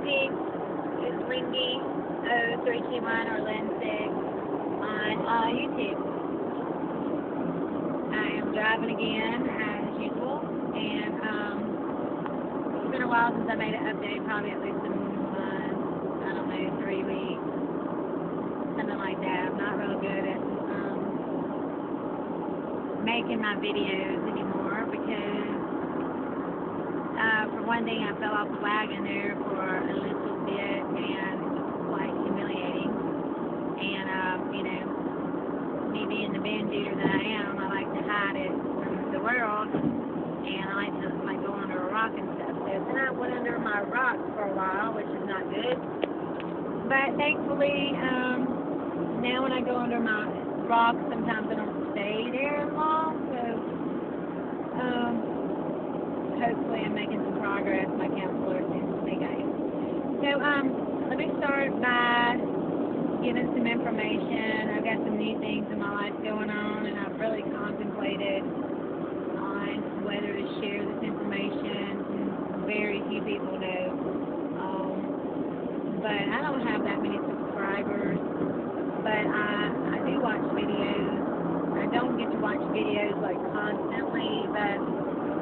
peeps. It's Lindy0321 or Lin6 on YouTube. I am driving again as usual, and it's been a while since I made an update, probably at least a month, I don't know, 3 weeks, something like that. I'm not real good at making my videos anymore because for one thing, I fell off the wagon there for a little bit, and it was quite humiliating. And, you know, me being the binge eater that I am, I like to hide it from the world, and I like to go under a rock and stuff. So then I went under my rock for a while, which is not good. But thankfully, now when I go under my rock, sometimes I don't stay there long, so hopefully I'm making some progress. My counselor seems to think I am. So let me start by giving some information. I've got some new things in my life going on, and I've really contemplated on whether to share this information. Very few people know, but I don't have that many subscribers, but I do watch videos. I don't get to watch videos like constantly, but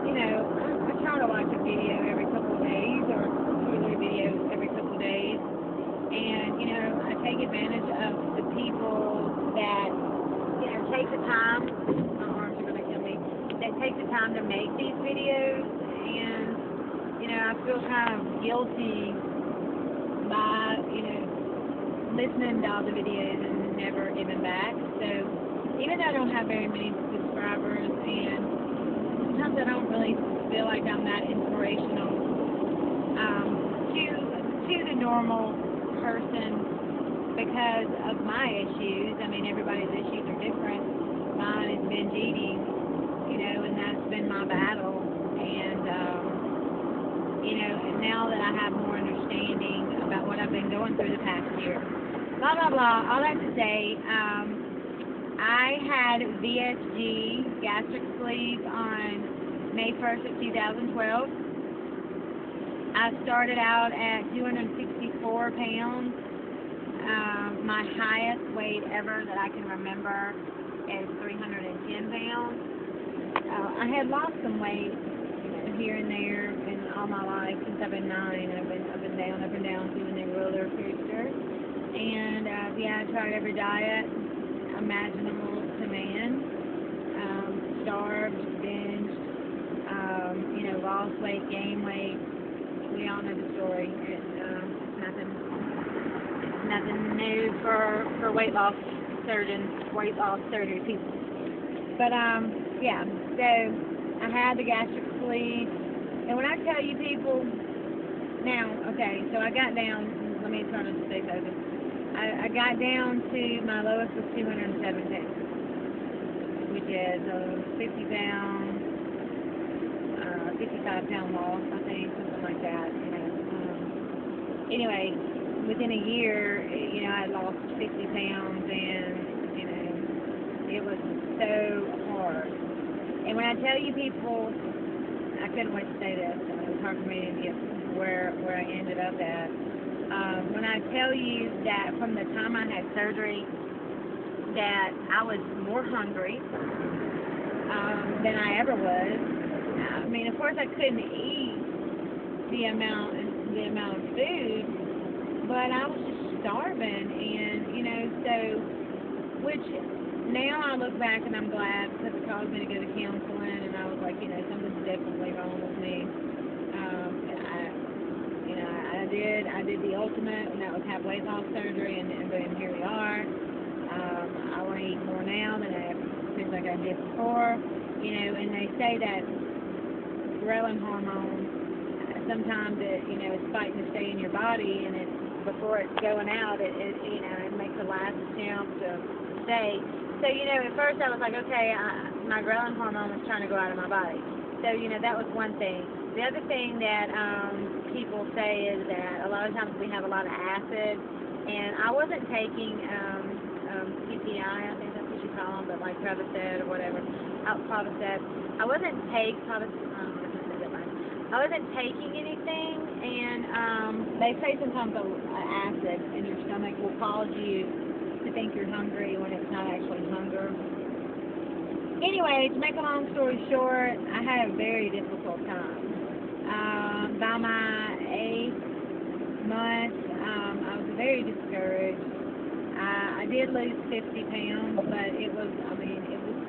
you know, I try to watch a video every couple of days, or 2 or 3 videos every couple of days, and you know, I take advantage of the people that, you know, take the time. My arms are gonna kill me. That take the time to make these videos, and you know, I feel kind of guilty by, you know, listening to all the videos and never giving back. So even though I don't have very many subscribers, and sometimes I don't really feel like I'm that inspirational to the normal person because of my issues. I mean, everybody's issues are different. Mine is binge eating, you know, and that's been my battle. And you know, and now that I have more understanding about what I've been going through the past year, blah blah blah, all that to say, I had VSG gastric sleeve on May 1st of 2012. I started out at 264 pounds. My highest weight ever that I can remember is 310 pounds. I had lost some weight here and there in all my life since I've been 9. I've been up and down through the roller coaster. And yeah, I tried every diet imaginable to man. Starved, binged, you know, lost weight, gained weight. We all know the story. It's nothing new for weight loss surgery people. But yeah, so I had the gastric sleeve, and when I tell you people, now, okay, so I got down. Let me turn this face over. I got down to my lowest was 207 pounds, which is 50 pounds, 55 pound loss, I think, something like that. You know. Anyway, within a year, you know, I lost 50 pounds, and you know, it was so hard. And when I tell you people, I couldn't wait to say this. It was hard for me to get where I ended up at. When I tell you that from the time I had surgery, that I was more hungry than I ever was. I mean, of course, I couldn't eat the amount of food, but I was just starving, and you know, so which now I look back and I'm glad because it caused me to go to counseling, and I was like, you know, something's definitely wrong with me. I did the ultimate, and that was have weight loss surgery, and boom, here we are. I want to eat more now than it seems like I did before, you know. And they say that ghrelin hormone, sometimes it, you know, it's fighting to stay in your body, and it's before it's going out, it you know, it makes a last attempt to stay. So you know, at first I was like, okay, my ghrelin hormone was trying to go out of my body. So you know, that was one thing. The other thing that people say is that a lot of times we have a lot of acid, and I wasn't taking PPI, I think that's what you call them, but like Prevacid or whatever, Provocet. I wasn't taking I wasn't taking anything, and they say sometimes acid in your stomach will cause you to think you're hungry when it's not actually hunger. Anyway, to make a long story short, I had a very difficult time. By my 8th month, I was very discouraged. I did lose 50 pounds, but it was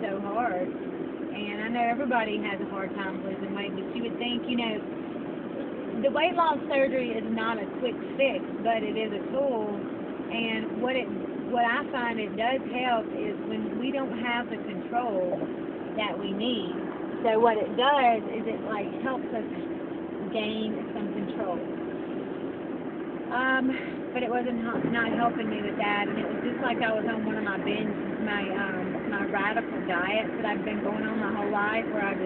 so hard. And I know everybody has a hard time losing weight, but you would think, the weight loss surgery is not a quick fix, but it is a tool. And what I find it does help is when we don't have the control that we need. So what it does is it helps us gain some control. But it wasn't not helping me with that, and it was just like I was on one of my my radical diets that I've been going on my whole life, where I'm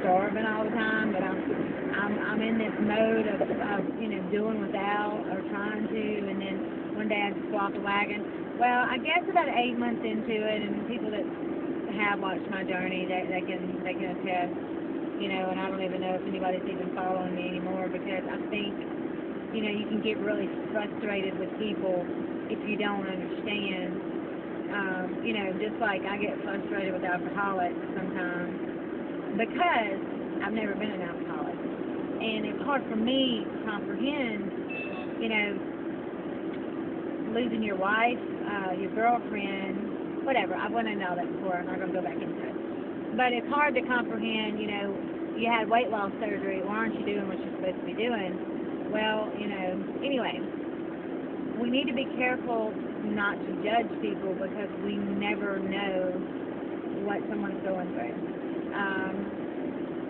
starving all the time, but I'm in this mode of doing without or trying to, and then one day I just go off the wagon. Well, I guess about 8 months into it, and people that have watched my journey, they can attest, and I don't even know if anybody's even following me anymore, because I think you can get really frustrated with people if you don't understand. Just like I get frustrated with alcoholics sometimes because I've never been an alcoholic. And it's hard for me to comprehend, losing your wife, your girlfriend, whatever. I went into all that before. I'm not going to go back into it. But it's hard to comprehend, you had weight loss surgery. Why aren't you doing what you're supposed to be doing? Well, anyway, we need to be careful not to judge people because we never know what someone's going through.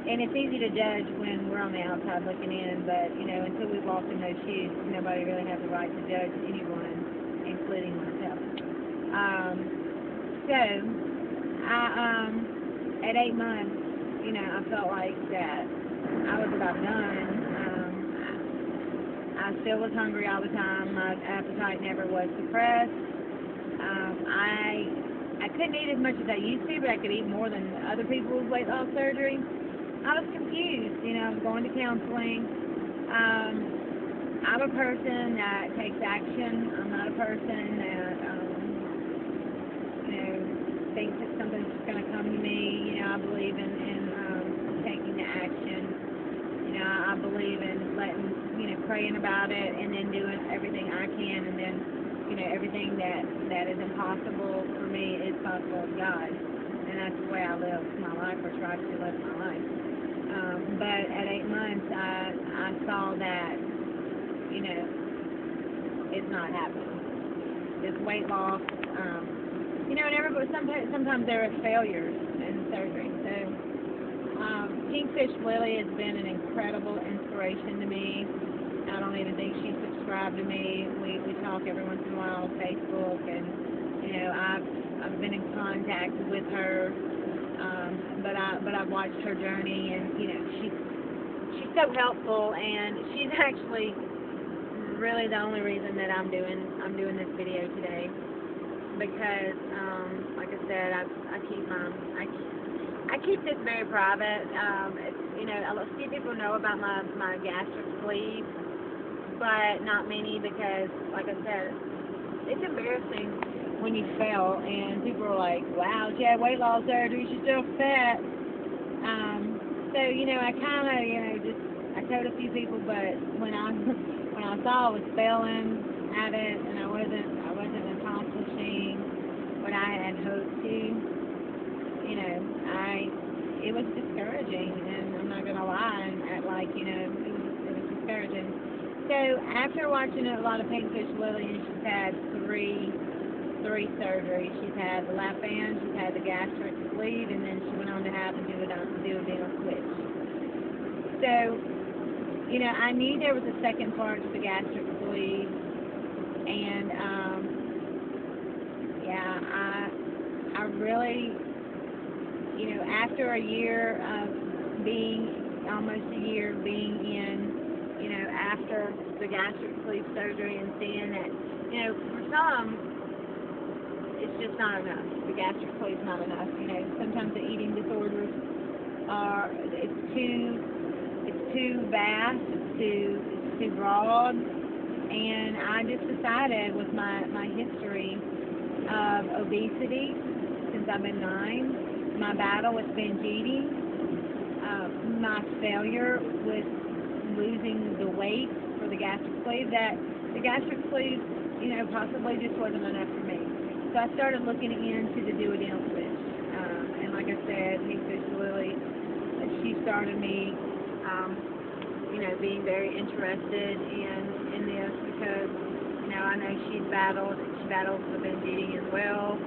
And it's easy to judge when we're on the outside looking in, but, until we've walked in those shoes, nobody really has the right to judge anyone, including myself. At 8 months, I felt like that I was about done. I still was hungry all the time. My appetite never was suppressed. I couldn't eat as much as I used to, but I could eat more than other people with weight loss surgery. I was confused. I was going to counseling. I'm a person that takes action. I'm not a person that, thinks that something's just going to come to me. I believe in taking the action. I believe in praying about it and then doing everything I can, and then, everything that is impossible for me is possible with God. And that's the way I live my life, or try to live my life. But at 8 months, I saw that, it's not happening. This weight loss, and everybody, sometimes there are failures in surgery. So, Pinkfish Lily has been an incredible inspiration to me. I don't even think she's subscribed to me. We talk every once in a while on Facebook, and I've been in contact with her. But I've watched her journey, and she's so helpful, and she's actually really the only reason that I'm doing this video today, because like I said, I keep this very private. A few people know about my gastric sleeve, but not many, because, like I said, it's embarrassing when you fail and people are like, wow, she had weight loss surgery, she's still fat. So, I kind of, I told a few people, but when I saw I was failing at it and I wasn't accomplishing what I had hoped to, it was discouraging, and I'm not gonna lie, it was discouraging. So after watching a lot of Pinkfish Lily, she's had three surgeries. She's had the lap band, she's had the gastric sleeve, and then she went on to have a duodenal switch. So, I knew there was a second part to the gastric sleeve, and I really, after a year of almost a year being in, after the gastric sleeve surgery, and seeing that, for some, it's just not enough. The gastric sleeve is not enough. Sometimes the eating disorders it's too vast, too broad, and I just decided with my history of obesity since I've been 9, my battle with binge eating, my failure with losing the weight for the gastric sleeve, that the gastric sleeve, possibly just wasn't enough for me. So I started looking into the duodenal switch. And like I said, Fish Lily, she started me, being very interested in this because, I know she battles with binge eating as well.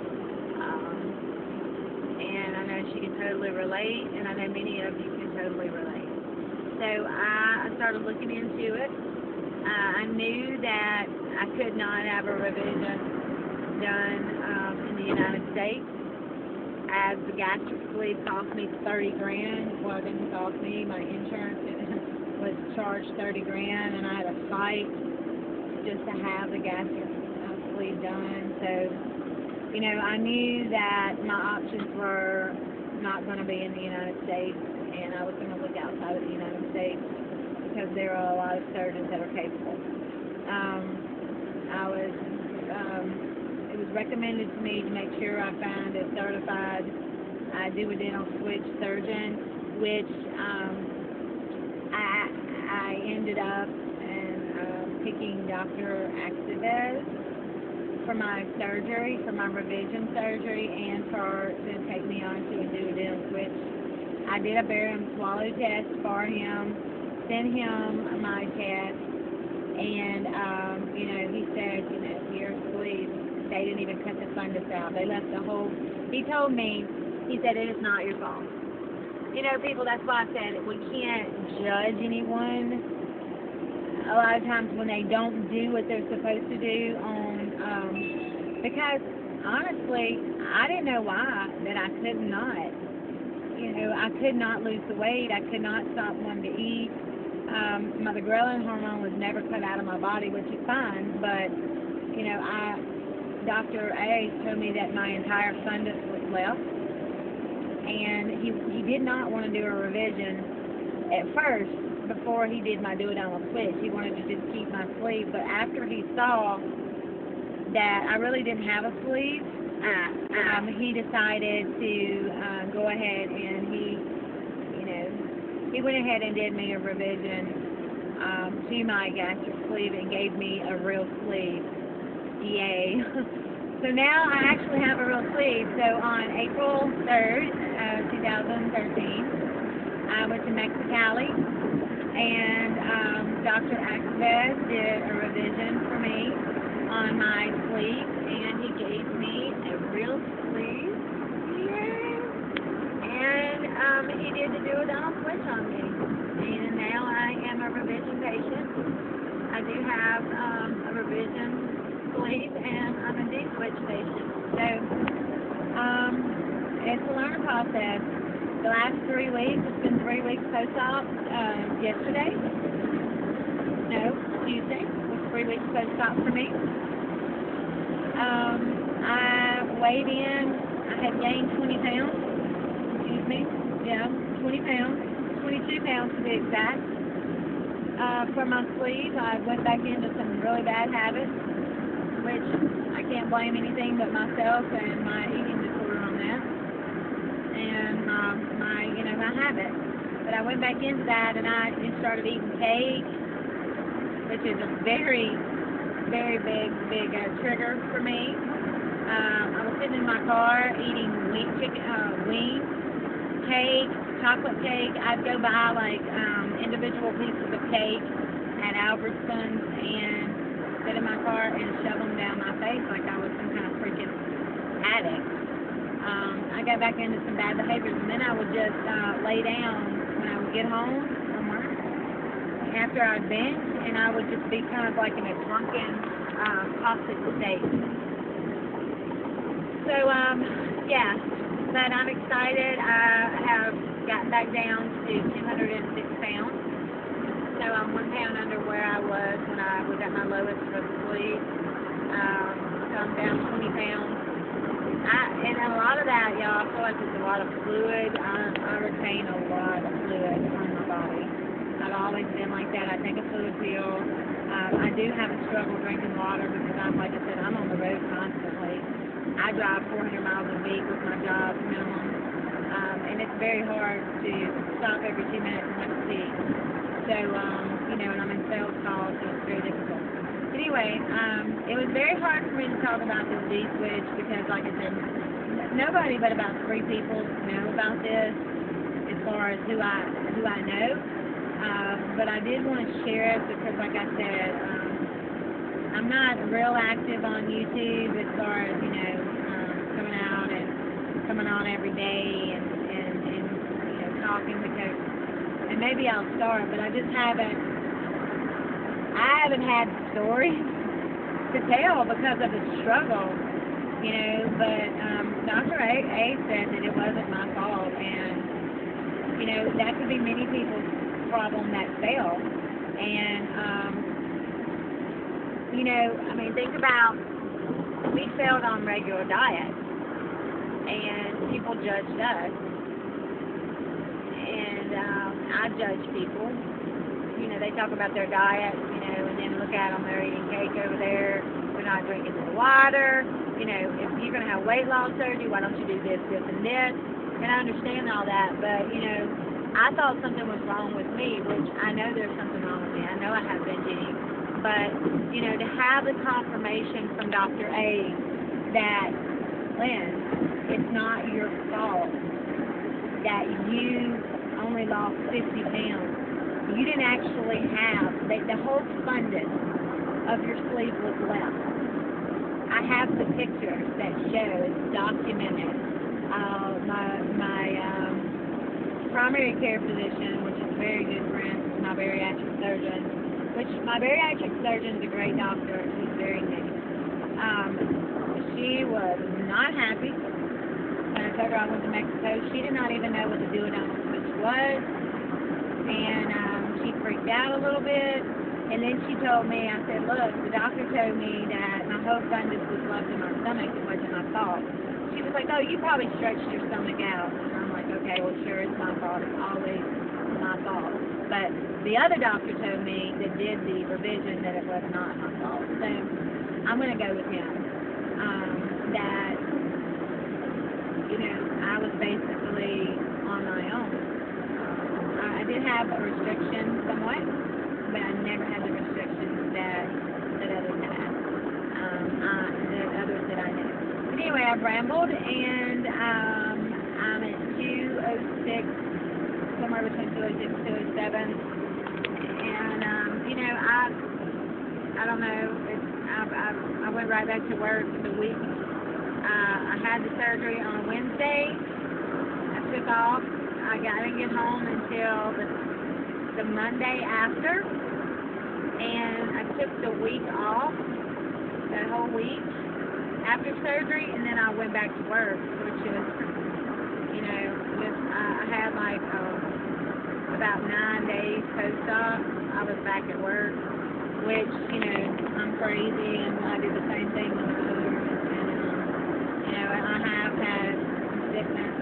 And I know she can totally relate, and I know many of you can totally relate. So I started looking into it. I knew that I could not have a revision done in the United States, as the gastric sleeve cost me $30,000. Well, it didn't cost me. My insurance was charged $30,000, and I had to fight just to have the gastric sleeve done. So, I knew that my options were not going to be in the United States, and I was going to look outside of the United States because there are a lot of surgeons that are capable. It was recommended to me to make sure I found a certified duodenal switch surgeon, which I ended up picking Dr. Activez for my surgery, for my revision surgery, and to take me on to a duodenal switch. I did a barium swallow test for him, sent him my test, and he said, your sleeve, they didn't even cut the fundus out. They left the whole. He told me, he said, it is not your fault. People, that's why I said we can't judge anyone. A lot of times when they don't do what they're supposed to do because honestly, I didn't know why that I could not. I could not lose the weight. I could not stop wanting to eat. The ghrelin hormone was never cut out of my body, which is fine, but, Dr. A told me that my entire fundus was left, and he did not want to do a revision at first before he did my duodenal switch. He wanted to just keep my sleeve, but after he saw that I really didn't have a sleeve, he decided to go ahead and he went ahead and did me a revision to my gastric sleeve and gave me a real sleeve. Yay. So now I actually have a real sleeve. So on April 3rd, 2013, I went to Mexicali, and Dr. Activez did a revision for me on my sleeve, and he gave me a real sleeve. Yay! And he did the duodenal switch on me, and now I am a revision patient. I do have a revision sleeve, and I'm a D-switch patient. So it's a learning process. The last 3 weeks, it's been 3 weeks post-op. Yesterday, no, Tuesday was 3 weeks post-op for me. I weighed in, I had gained 20 pounds, 20 pounds, 22 pounds to be exact. For my sleeve, I went back into some really bad habits, which I can't blame anything but myself and my eating disorder on that, and my habits. But I went back into that, and I just started eating cake, which is a very, very big trigger for me. I was sitting in my car eating wings, cake, chocolate cake. I'd go buy individual pieces of cake at Albertsons and sit in my car and shove them down my face like I was some kind of freaking addict. I got back into some bad behaviors, and then I would just lay down when I would get home from work after I'd binge, and I would just be kind of like in a drunken, toxic state. So, yeah, but I'm excited. I have gotten back down to 206 pounds. So I'm 1 pound under where I was when I was at my lowest for the sleep. So I'm down 20 pounds. And a lot of that, y'all, I feel like it's a lot of fluid. I retain a lot of fluid on my body. I've always been like that. I take a fluid pill. I do have a struggle drinking water because like I said, I'm on the road constantly. I drive 400 miles a week with my job minimum, and it's very hard to stop every 2 minutes and have a seat. So, and I'm in sales calls, so it's very difficult. Anyway, it was very hard for me to talk about this D-switch because, like I said, nobody but about 3 people know about this as far as who I know. But I did want to share it because, like I said, I'm not real active on YouTube as far as, coming on every day and talking because, and maybe I'll start, but I haven't had stories to tell because of the struggle, but Dr. A said that it wasn't my fault, and, that could be many people's problem that fail, and, think about, we failed on regular diet, and people judged us, and I judge people. They talk about their diet, and then look at them, they're eating cake over there, they're not drinking their water, if you're going to have weight loss surgery, why don't you do this, this, and this, and I understand all that, but, I thought something was wrong with me, which I know there's something wrong with me, I know I have binge eating, but, to have the confirmation from Dr. A that, Lynn, it's not your fault that you only lost 50 pounds. You didn't actually have, the whole fundus of your sleeve was left. I have the pictures that show, it's documented. My primary care physician, which is a very good friend, is my bariatric surgeon, which my bariatric surgeon is a great doctor. He's very nice. She was not happy when I told her I went to Mexico. She did not even know what the duodenal switch was, and she freaked out a little bit, and then she told me, I said, look, the doctor told me that my whole fundus was left in my stomach, it wasn't my fault. She was like, oh, you probably stretched your stomach out, and I'm like, okay, well, sure, it's my fault, it's always my fault. But the other doctor told me that did the revision that it was not my fault, so I'm going to go with him. That, I was basically on my own. I did have a restriction somewhat, but I never had the restrictions that others had, that others that I knew. But anyway, I've rambled, and I'm at 206, somewhere between 206 and 207, and, I don't know, I went right back to work the week. I had the surgery on a Wednesday. I took off. I didn't get home until the Monday after, and I took the week off, that whole week after surgery, and then I went back to work, which is, I had like about 9 days post-op. I was back at work, which, I'm crazy, and I do the same thing with others, and I have had some sickness.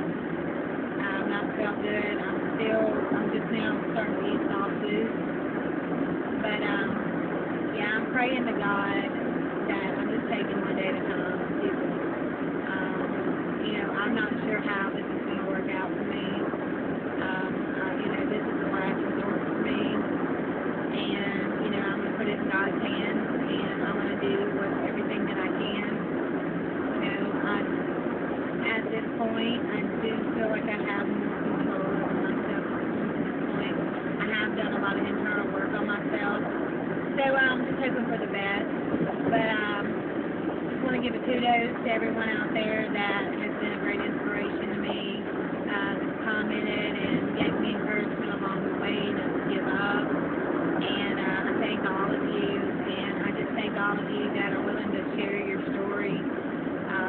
I've not felt good. I'm just now starting to eat soft food. But, I'm praying to God that I'm just taking one day at a time. I'm not sure how this is going to work out for me. This is the last resort for me. And, I'm going to put it in God's hands, and I'm going to do everything that I can. At this point, I do feel like I have more control over myself at this point. I have done a lot of internal work on myself. So I'm just hoping for the best. But just want to give a kudos to everyone out there that has been a great inspiration to me, that's commented and gave me encouragement along the way not to give up. And I thank all of you, and I just thank all of you that are willing to share your story.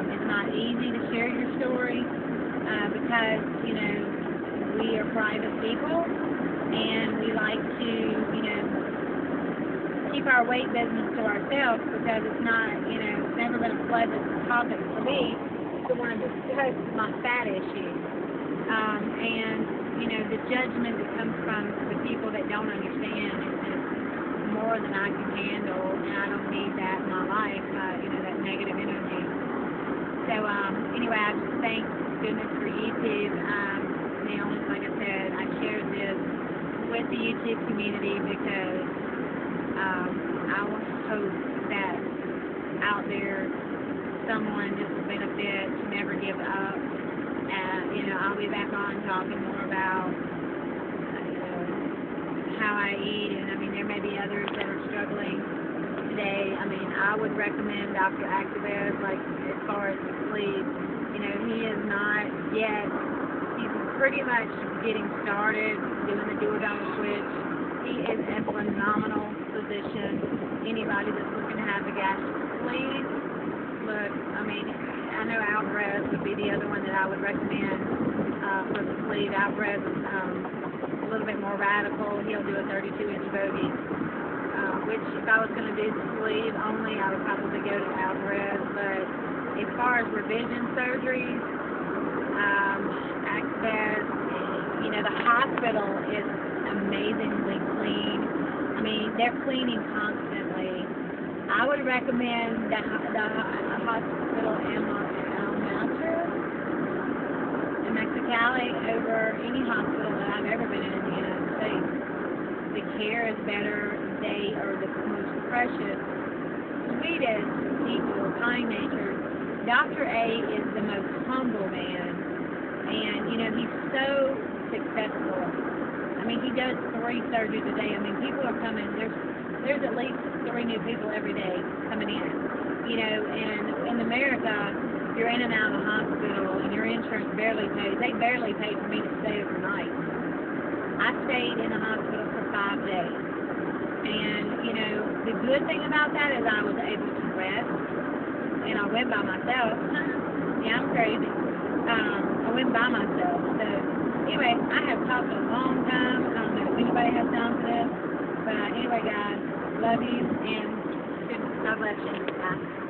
It's not easy to share your story because, we are private people, and we like to, keep our weight business to ourselves because it's not, it's never been a pleasant topic for me to want to discuss my fat issues. And you know, the judgment that comes from the people that don't understand is just more than I can handle, and I don't need that in my life, you know, that negative energy. So, anyway, I just thank goodness for YouTube. Now, like I said, I shared this with the YouTube community because I would hope that out there someone this will benefit to never give up. You know, I'll be back on talking more about you know, how I eat, and I mean there may be others that are struggling today. I mean, I would recommend Dr. Activez, like as far as the sleep. You know, he is not yet. He's pretty much getting started doing the do-or-don't switch. He is a phenomenal physician. Anybody that's looking to have a gastric sleeve, look, I mean, I know Alvarez would be the other one that I would recommend for the sleeve. Alvarez is a little bit more radical. He'll do a 32-inch bogey, which if I was going to do the sleeve only, I would probably go to Alvarez. But as far as revision surgeries, Activez, you know, the hospital is amazingly clean. I mean, they're cleaning constantly. I would recommend the hospital in Mexicali over any hospital that I've ever been in the United States. The care is better. They are the most precious, sweetest people, kind-natured. Dr. A is the most humble man, and you know he's so successful. I mean, he does 3 surgeries a day. I mean, people are coming. There's at least 3 new people every day coming in. You know, and in America, you're in and out of the hospital, and your insurance barely pays. They barely paid for me to stay overnight. I stayed in the hospital for 5 days. And, you know, the good thing about that is I was able to rest, and I went by myself. Yeah, I'm crazy. I went by myself. So, anyway, I have talked a long time. I don't know if anybody has time for this. But anyway, guys, love you, and God bless you. Bye.